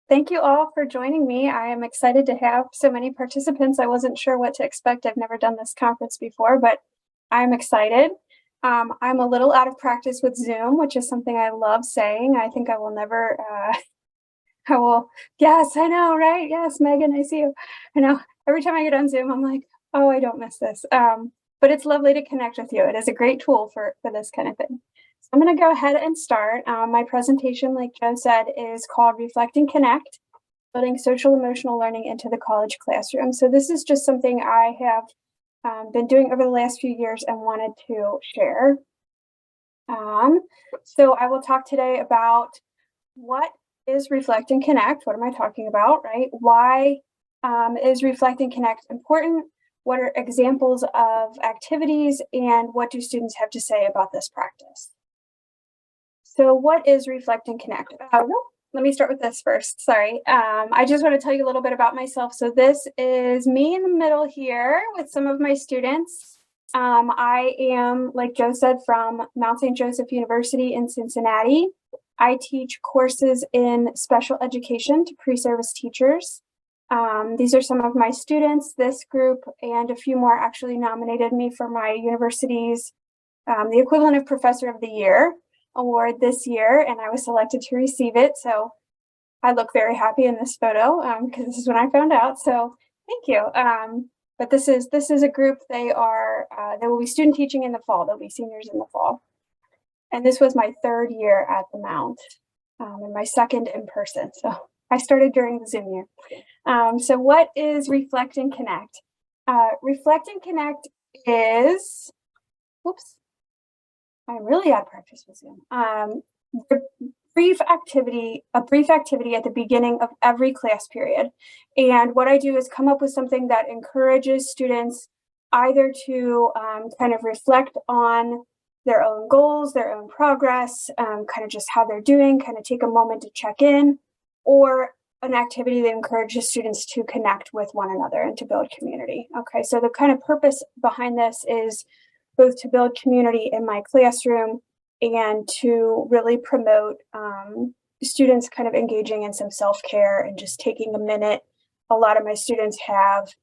Thank you all for joining me. I am excited to have so many participants. I wasn't sure what to expect. I've never done this conference before, but I'm excited. I'm a little out of practice with Zoom, which is something I love saying. I think I will never, yes, I know, right? Yes, Megan, I see you. I know every time I get on Zoom, I'm like, oh, I don't miss this. But it's lovely to connect with you. It is a great tool for this kind of thing. So I'm going to go ahead and start. My presentation, like Joe said, is called Reflect and Connect, Building Social Emotional Learning into the College Classroom. So this is just something I have been doing over the last few years and wanted to share. So I will talk today about what is Reflect and Connect. What am I talking about, right? Why is Reflect and Connect important? What are examples of activities, and what do students have to say about this practice? So what is Reflect and Connect? Let me start with this first. Sorry. I just want to tell you a little bit about myself. So this is me in the middle here with some of my students. I am, like Joe said, from Mount St. Joseph University in Cincinnati. I teach courses in special education to pre-service teachers. These are some of my students. This group and a few more actually nominated me for my university's the equivalent of Professor of the Year award this year, and I was selected to receive it. So I look very happy in this photo because this is when I found out. So thank you. But this is a group. They will be student teaching in the fall. They'll be seniors in the fall. And this was my third year at the Mount and my second in person. So I started during the Zoom year. So what is Reflect and Connect? Reflect and Connect is, whoops, I'm really out of practice with Zoom. A brief activity at the beginning of every class period. And what I do is come up with something that encourages students either to kind of reflect on their own goals, their own progress, kind of just how they're doing, kind of take a moment to check in, or an activity that encourages students to connect with one another and to build community. Okay, so the kind of purpose behind this is both to build community in my classroom and to really promote students kind of engaging in some self-care and just taking a minute. A lot of my students have,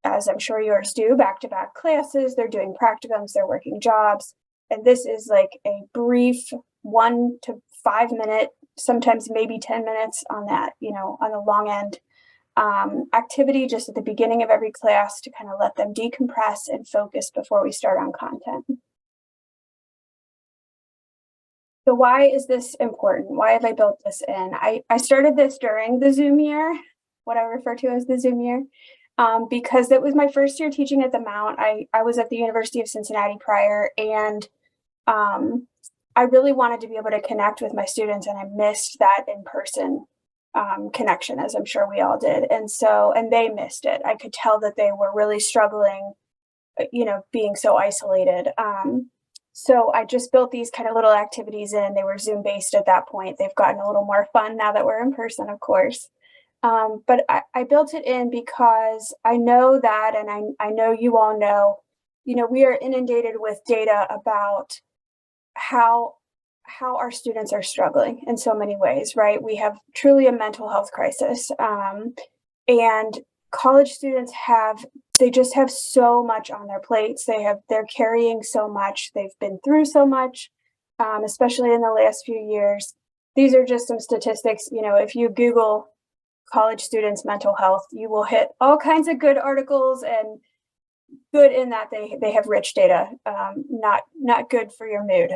as I'm sure yours do, back-to-back classes. They're doing practicums, they're working jobs. And this is like a brief 1 to 5 minute, sometimes maybe 10 minutes on that, on the long end, activity just at the beginning of every class to kind of let them decompress and focus before we start on content. So why is this important? Why have I built this in? I started this during the Zoom year, what I refer to as the Zoom year, because it was my first year teaching at the Mount. I was at the University of Cincinnati prior, and I really wanted to be able to connect with my students, and I missed that in-person connection, as I'm sure we all did. And they missed it. I could tell that they were really struggling, being so isolated. So I just built these kind of little activities in. They were Zoom based at that point. They've gotten a little more fun now that we're in person, of course. But I built it in because I know that, and I know you all know, we are inundated with data about how our students are struggling in so many ways, right? We have truly a mental health crisis. And college students they just have so much on their plates. They're carrying so much. They've been through so much, especially in the last few years. These are just some statistics. If you Google college students' mental health, you will hit all kinds of good articles, and good in that they have rich data, not good for your mood.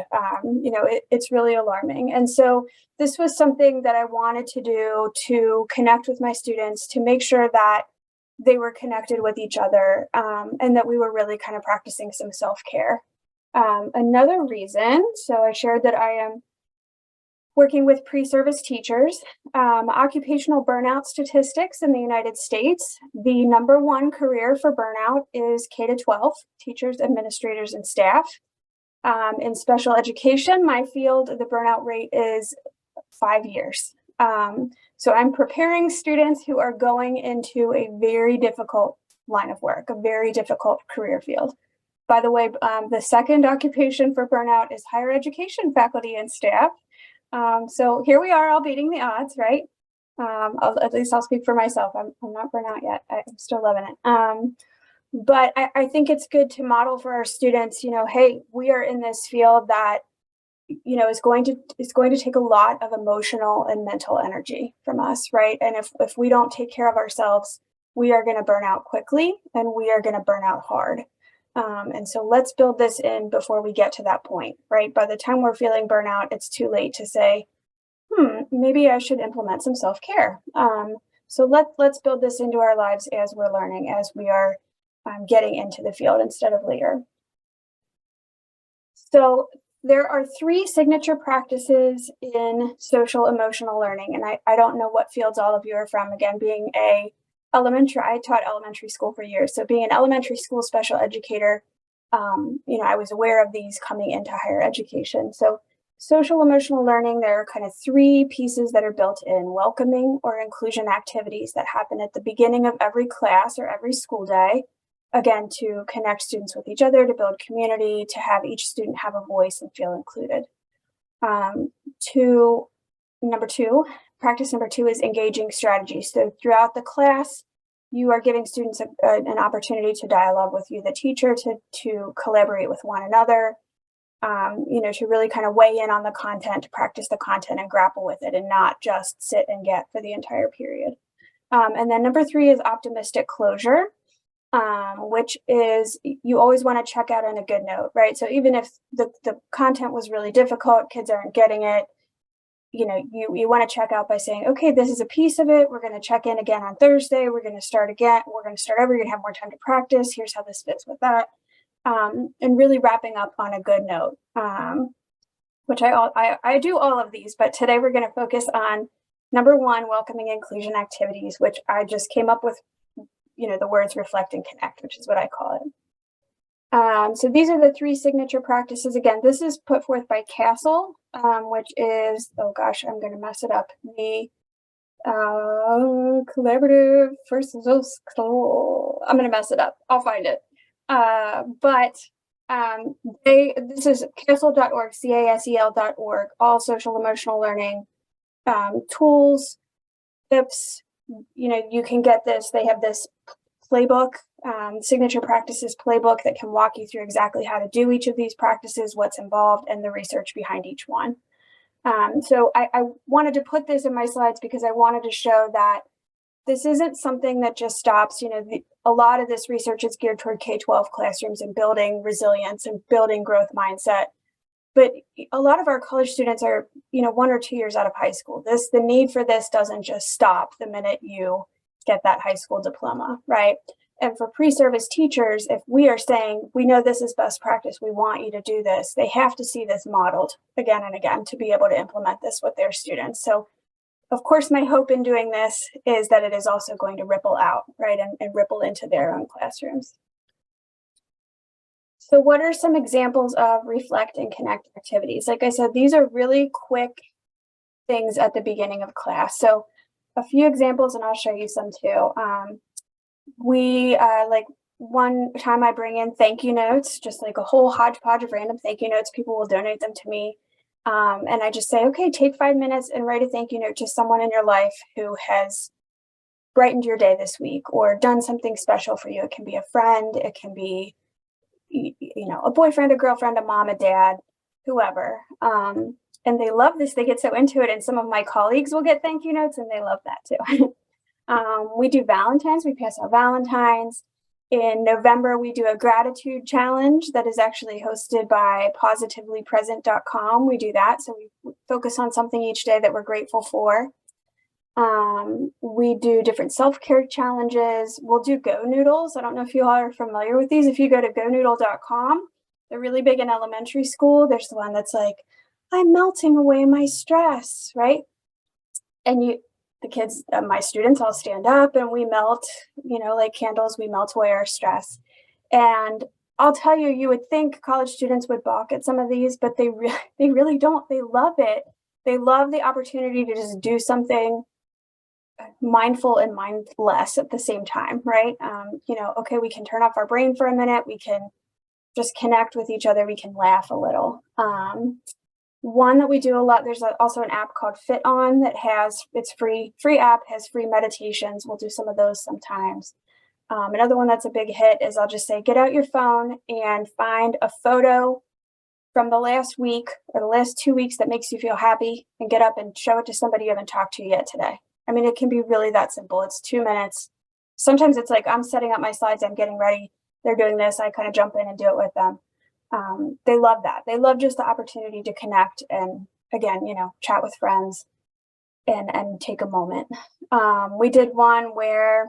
It's really alarming. And so this was something that I wanted to do to connect with my students, to make sure that they were connected with each other, and that we were really kind of practicing some self-care. Another reason, so I shared that I am working with pre-service teachers. Occupational burnout statistics in the United States, the #1 career for burnout is K-12, teachers, administrators, and staff. In special education, my field, the burnout rate is 5 years. So I'm preparing students who are going into a very difficult line of work, a very difficult career field. By the way, the second occupation for burnout is higher education faculty and staff. So here we are all beating the odds, right? At least I'll speak for myself. I'm not burnout yet. I'm still loving it. But I think it's good to model for our students, hey, we are in this field that, is going to take a lot of emotional and mental energy from us, right? And if we don't take care of ourselves, we are going to burn out quickly and we are going to burn out hard. And so let's build this in before we get to that point, right? By the time we're feeling burnout, it's too late to say, maybe I should implement some self-care. So let's build this into our lives as we're learning, as we are getting into the field instead of later. So there are 3 signature practices in social emotional learning. And I don't know what fields all of you are from. Again, being I taught elementary school for years. So being an elementary school special educator, I was aware of these coming into higher education. So social emotional learning, there are kind of 3 pieces that are built in: welcoming or inclusion activities that happen at the beginning of every class or every school day. Again, to connect students with each other, to build community, to have each student have a voice and feel included. Practice number two is engaging strategies. So throughout the class, you are giving students an opportunity to dialogue with you, the teacher, to collaborate with one another, to really kind of weigh in on the content, to practice the content and grapple with it and not just sit and get for the entire period. And then number 3 is optimistic closure, which is you always want to check out on a good note, right? So even if the content was really difficult, kids aren't getting it, you want to check out by saying, okay, this is a piece of it. We're going to check in again on Thursday. We're going to start again. We're going to start over. You're going to have more time to practice. Here's how this fits with that. And really wrapping up on a good note, which I do all of these, but today we're going to focus on number 1, welcoming inclusion activities, which I just came up with, the words reflect and connect, which is what I call it. So these are the 3 signature practices. Again, this is put forth by Castle, which is, oh gosh, I'm going to mess it up. The collaborative first, I'm going to mess it up. I'll find it. But this is casel.org, casel.org, all social emotional learning tools, tips. You can get this. They have this playbook, signature practices playbook that can walk you through exactly how to do each of these practices, what's involved, and the research behind each one. So I wanted to put this in my slides because I wanted to show that this isn't something that just stops. A lot of this research is geared toward K-12 classrooms and building resilience and building growth mindset. But a lot of our college students are, 1 or 2 years out of high school. The need for this doesn't just stop the minute you get that high school diploma, right? And for pre-service teachers, if we are saying, we know this is best practice, we want you to do this, they have to see this modeled again and again to be able to implement this with their students. So of course, my hope in doing this is that it is also going to ripple out, right, and ripple into their own classrooms. So what are some examples of reflect and connect activities? Like I said, these are really quick things at the beginning of class. So a few examples, and I'll show you some too. Like one time I bring in thank you notes, just like a whole hodgepodge of random thank you notes. People will donate them to me. And I just say, okay, take 5 minutes and write a thank you note to someone in your life who has brightened your day this week or done something special for you. It can be a friend, it can be, a boyfriend, a girlfriend, a mom, a dad, whoever. And they love this. They get so into it. And some of my colleagues will get thank you notes and they love that too. We do Valentine's. We pass out Valentine's. In November, we do a gratitude challenge that is actually hosted by positivelypresent.com. We do that. So we focus on something each day that we're grateful for. We do different self-care challenges. We'll do Go Noodles. I don't know if you all are familiar with these. If you go to gonoodle.com, they're really big in elementary school. There's the one that's like, I'm melting away my stress, right? And the kids, my students all stand up and we melt, like candles, we melt away our stress. And I'll tell you, you would think college students would balk at some of these, but they really don't. They love it. They love the opportunity to just do something mindful and mindless at the same time, right? Okay, we can turn off our brain for a minute. We can just connect with each other. We can laugh a little. One that we do a lot, there's also an app called Fit On that it's free app, has free meditations. We'll do some of those sometimes. Another one that's a big hit is I'll just say, get out your phone and find a photo from the last week or the last 2 weeks that makes you feel happy, and get up and show it to somebody you haven't talked to yet today. I mean, it can be really that simple. It's 2 minutes. Sometimes it's like I'm setting up my slides, I'm getting ready, they're doing this, I kind of jump in and do it with them. They love that. They love just the opportunity to connect and, again, chat with friends and take a moment. We did one where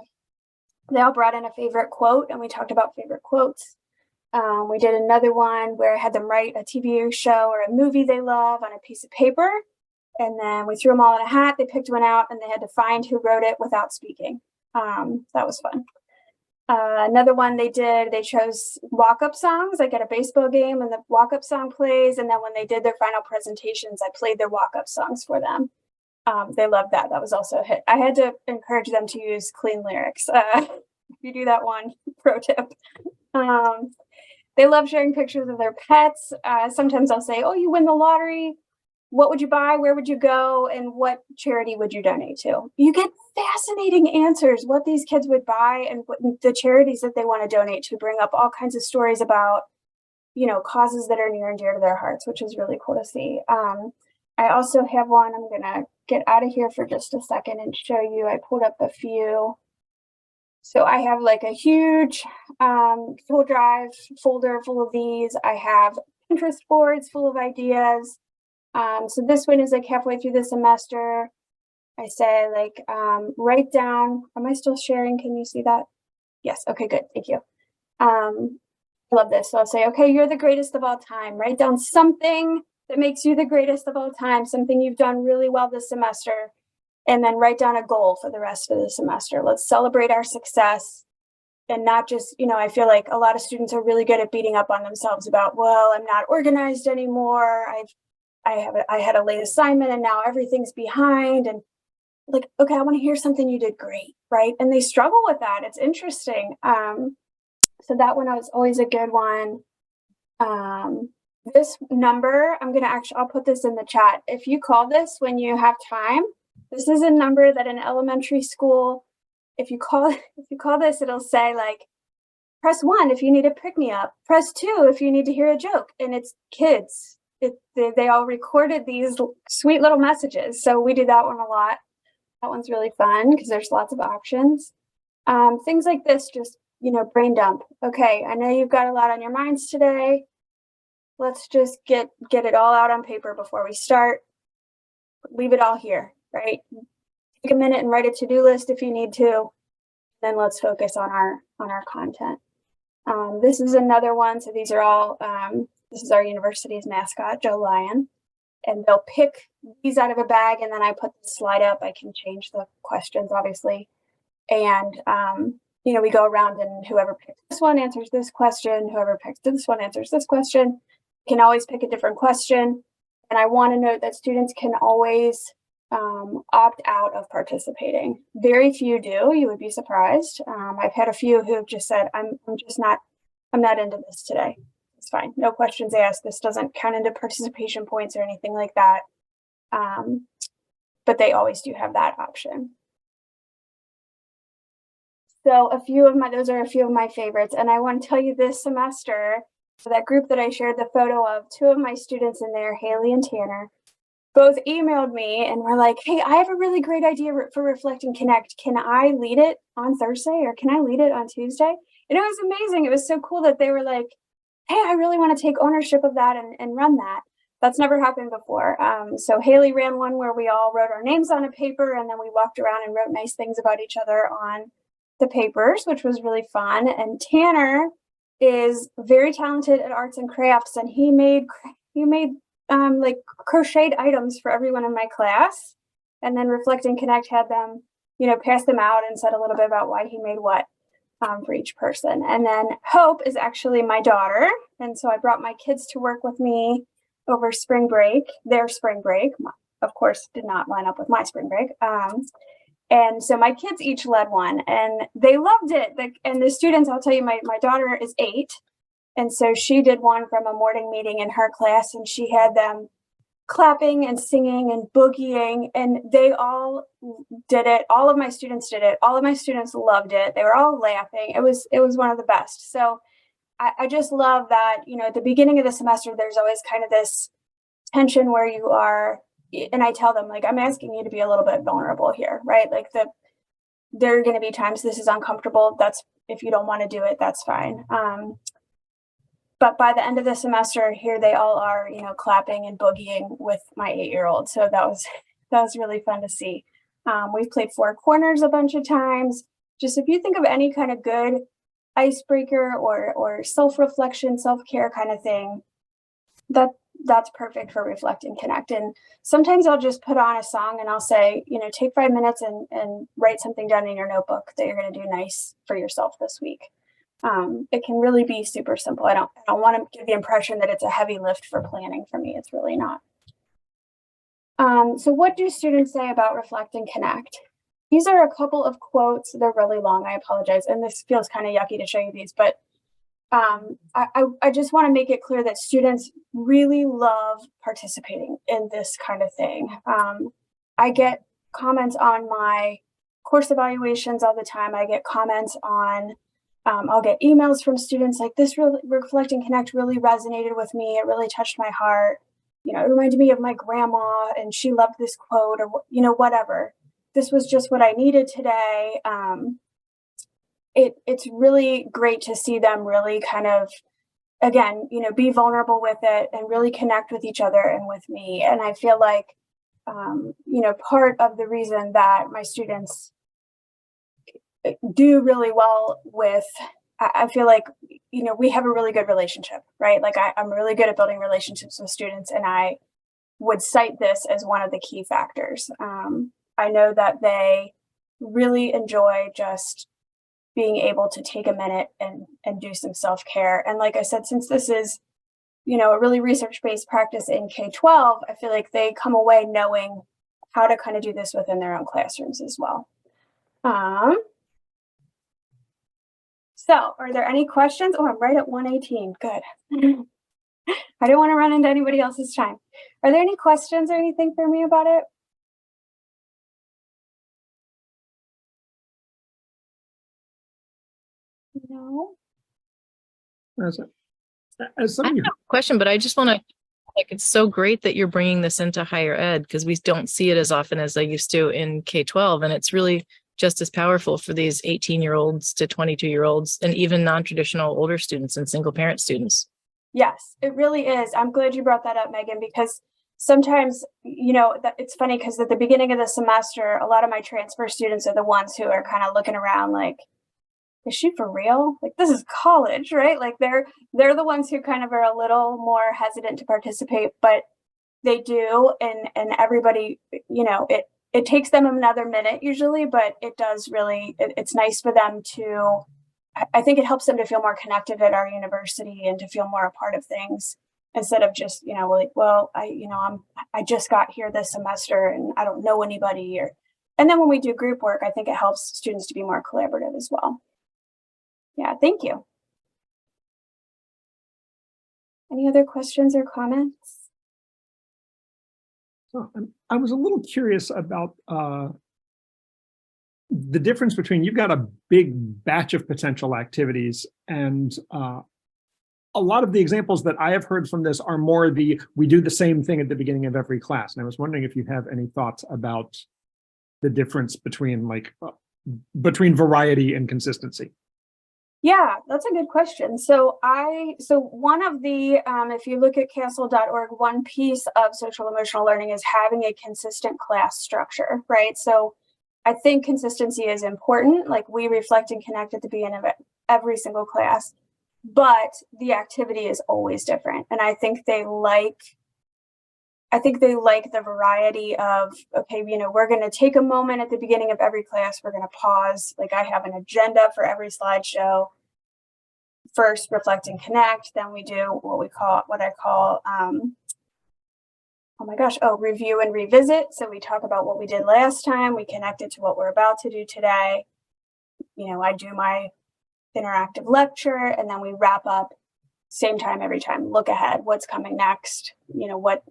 they all brought in a favorite quote and we talked about favorite quotes. We did another one where I had them write a TV show or a movie they love on a piece of paper. And then we threw them all in a hat. They picked one out and they had to find who wrote it without speaking. That was fun. Another one they chose walk-up songs, like at a baseball game, and the walk-up song plays. And then when they did their final presentations, I played their walk-up songs for them. They loved that. That was also a hit. I had to encourage them to use clean lyrics. If you do that one, pro tip. They love sharing pictures of their pets. Sometimes I'll say, oh, you win the lottery. What would you buy? Where would you go? And what charity would you donate to? You get fascinating answers, what these kids would buy and what the charities that they want to donate to, bring up all kinds of stories about, causes that are near and dear to their hearts, which is really cool to see. I also have one. I'm going to get out of here for just a second and show you. I pulled up a few. So I have like a huge Google Drive folder full of these. I have Pinterest boards full of ideas. So this one is like halfway through the semester. I say write down, am I still sharing? Can you see that? Yes. Okay, good. Thank you. I love this. So I'll say, okay, you're the greatest of all time. Write down something that makes you the greatest of all time, something you've done really well this semester, and then write down a goal for the rest of the semester. Let's celebrate our success and not just, I feel like a lot of students are really good at beating up on themselves about, well, I'm not organized anymore. I had a late assignment and now everything's behind, and like, okay, I want to hear something you did great, right? And they struggle with that. It's interesting. So that one was always a good one. This number, I'll put this in the chat. If you call this when you have time, this is a number that in elementary school, if you call this, it'll say like, press 1 if you need a pick-me-up, press 2 if you need to hear a joke. And it's kids. They all recorded these sweet little messages. So we do that one a lot. That one's really fun because there's lots of options. Things like this, just, brain dump. Okay, I know you've got a lot on your minds today. Let's just get it all out on paper before we start. Leave it all here, right? Take a minute and write a to-do list if you need to. Then let's focus on our content. This is another one. So these are all, this is our university's mascot, Joe Lion. And they'll pick these out of a bag, and then I put the slide up. I can change the questions, obviously. And, we go around, and whoever picks this one answers this question. Whoever picks this one answers this question. You can always pick a different question. And I want to note that students can always opt out of participating. Very few do. You would be surprised. I've had a few who have just said, I'm not into this today. It's fine. No questions asked. This doesn't count into participation points or anything like that. But they always do have that option. So those are a few of my favorites. And I want to tell you, this semester, for that group that I shared the photo of, 2 of my students in there, Haley and Tanner, both emailed me and were like, hey, I have a really great idea for Reflect and Connect. Can I lead it on Thursday, or can I lead it on Tuesday? And it was amazing. It was so cool that they were like, hey, I really want to take ownership of that and run that. That's never happened before. So Haley ran one where we all wrote our names on a paper, and then we walked around and wrote nice things about each other on the papers, which was really fun. And Tanner is very talented at arts and crafts, and he made like crocheted items for everyone in my class. And then Reflect and Connect had them, pass them out and said a little bit about why he made what for each person. And then Hope is actually my daughter. And so I brought my kids to work with me over spring break. Their spring break, of course, did not line up with my spring break. And so my kids each led one, and they loved it. And the students, I'll tell you, my daughter is 8. And so she did one from a morning meeting in her class, and she had them clapping and singing and boogieing, and they all did it. All of my students did it. All of my students loved it. They were all laughing. It was one of the best. So I just love that, you know, at the beginning of the semester, there's always kind of this tension where you are, and I tell them, like, I'm asking you to be a little bit vulnerable here, right? Like there are going to be times this is uncomfortable. That's, if you don't want to do it, that's fine. But by the end of the semester, here they all are, you know, clapping and boogieing with my 8-year-old. So that was really fun to see. We've played Four Corners a bunch of times. Just if you think of any kind of good icebreaker or self-reflection, self-care kind of thing, that's perfect for Reflect and Connect. And sometimes I'll just put on a song and I'll say, you know, take 5 minutes and write something down in your notebook that you're going to do nice for yourself this week. It can really be super simple. I don't want to give the impression that it's a heavy lift for planning for me. It's really not. So what do students say about Reflect and Connect? These are a couple of quotes. They're really long. I apologize. And this feels kind of yucky to show you these, but I just want to make it clear that students really love participating in this kind of thing. I get comments on my course evaluations all the time. I get comments on, I'll get emails from students like, this really, Reflect and Connect really resonated with me. It really touched my heart. You know, it reminded me of my grandma and she loved this quote, or, you know, whatever. This was just what I needed today. It's really great to see them really kind of, again, you know, be vulnerable with it and really connect with each other and with me. And I feel like, you know, part of the reason that my students do really well with, I feel like, you know, we have a really good relationship, right? Like I'm really good at building relationships with students, and I would cite this as one of the key factors. I know that they really enjoy just being able to take a minute and do some self-care. And like I said, since this is, you know, a really research-based practice in K-12, I feel like they come away knowing how to kind of do this within their own classrooms as well. So are there any questions? Oh, I'm right at 1:18. Good. I don't want to run into anybody else's time. Are there any questions or anything for me about it? No. As some I have a question, but I just want to, like, it's so great that you're bringing this into higher ed, because we don't see it as often as I used to in K-12. And it's really just as powerful for these 18-year-olds to 22-year-olds and even non-traditional older students and single parent students. Yes, it really is. I'm glad you brought that up, Megan, because sometimes, you know, it's funny because at the beginning of the semester, a lot of my transfer students are the ones who are kind of looking around like, is she for real? Like, this is college, right? Like they're the ones who kind of are a little more hesitant to participate, but they do. And everybody, you know, it takes them another minute usually, but it does really, it's nice for them to, I think it helps them to feel more connected at our university and to feel more a part of things instead of just, you know, like, well, I just got here this semester and I don't know anybody. And then when we do group work, I think it helps students to be more collaborative as well. Yeah, thank you. Any other questions or comments? So I was a little curious about the difference between, you've got a big batch of potential activities, and a lot of the examples that I have heard from this are more we do the same thing at the beginning of every class. And I was wondering if you have any thoughts about the difference between between variety and consistency. Yeah, that's a good question. So one of the, if you look at castle.org, one piece of social emotional learning is having a consistent class structure, right? So I think consistency is important. Like, we reflect and connect at the beginning of every single class, but the activity is always different. And I think they like the variety of, okay, you know, we're going to take a moment at the beginning of every class. We're going to pause. Like, I have an agenda for every slideshow. First, reflect and connect. Then we do what I call, review and revisit. So we talk about what we did last time. We connect it to what we're about to do today. You know, I do my interactive lecture, and then we wrap up same time every time. Look ahead. What's coming next? You know, what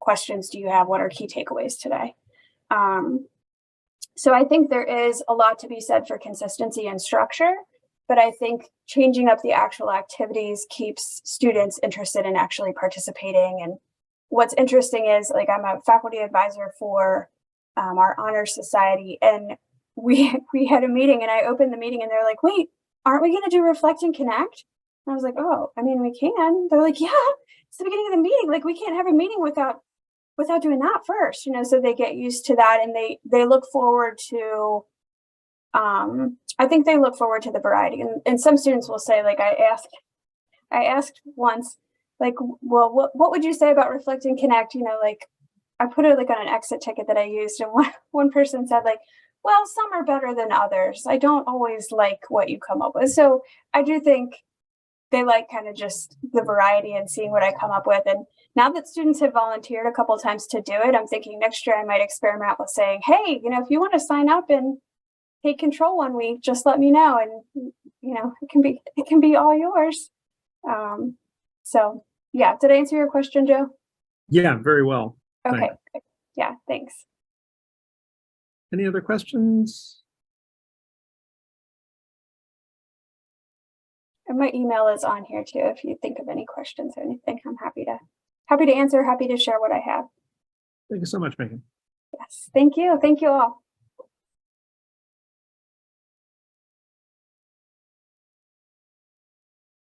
questions do you have? What are key takeaways today? So I think there is a lot to be said for consistency and structure, but I think changing up the actual activities keeps students interested in actually participating. And what's interesting is, like, I'm a faculty advisor for our honor society, and we had a meeting, and I opened the meeting and they're like, wait, aren't we going to do Reflect and Connect? And I was like, oh, I mean, we can. They're like, yeah, it's the beginning of the meeting. Like, we can't have a meeting without doing that first, you know. So they get used to that, and they look forward to, I think they look forward to the variety. And some students will say, like, I asked once, like, well, what would you say about Reflect and Connect? You know, like, I put it like on an exit ticket that I used, and one person said, like, well, some are better than others. I don't always like what you come up with. So I do think they like kind of just the variety and seeing what I come up with. And now that students have volunteered a couple of times to do it, I'm thinking next year I might experiment with saying, hey, you know, if you want to sign up and take control 1 week, just let me know. And, you know, it can be all yours. So yeah, did I answer your question, Joe? Yeah, very well. Okay. Thanks. Yeah, thanks. Any other questions? And my email is on here too. If you think of any questions or anything, I'm happy to answer, happy to share what I have. Thank you so much, Megan. Yes, thank you. Thank you all.